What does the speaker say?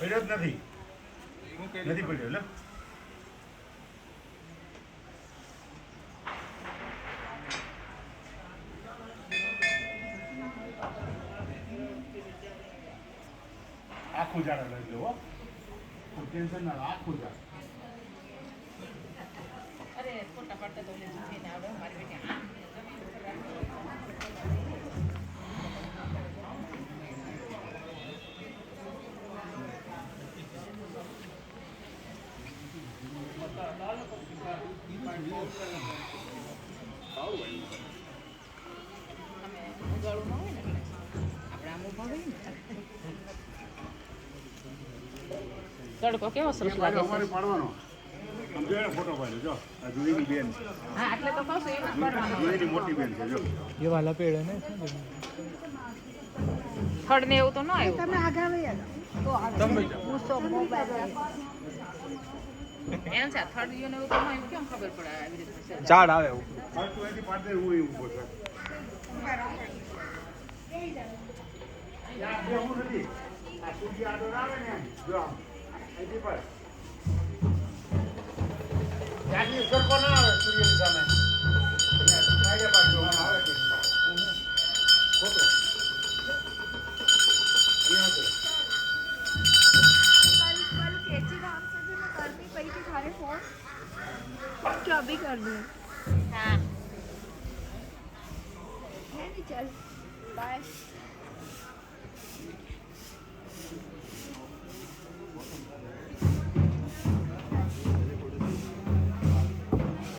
પડ્યો જ નથી નથી પડ્યો લે આખું ઝાડ લઈ લો ટેન્શન ના આખું ઝાડ અરે ફોટા પાડતા તો લઈને આવડે મારી બેટી ઉગાડું ન હોય ને એટલે આપણે આમ ઉભા હોય ને તડકો કેવો સરસ લાગે છે અમારે પાડવાનો આમ જો ફોટો પાડ્યો જો આ જુઈની બેન હા એટલે તો કહું છું એમ જ પાડવાનો જુઈની મોટી બેન છે જો એવા લપેડે ને થડ ને એવું તો ન આવ્યું તમે આગળ વયા તો તમે હું સો મોબાઈલ એમ છે થડ ને એવું તો ન આવ્યું કેમ ખબર પડે આવી રીતે છે ઝાડ આવે એવું પાડતું એથી પાડે હું એવું બોલ યા બે હું નથી આ સૂર્ય આડો આવે ને જો આમ અહીંથી પર ત્યાંથી સરખો ના આવે સૂર્યની સામે સાઈડે પાડજો આવે છે ફોટો અહીંયા છે कल केची गांव से भी मैं कर भी पई थी सारे फोन क्या अभी कर दूं હા है नहीं चल बाय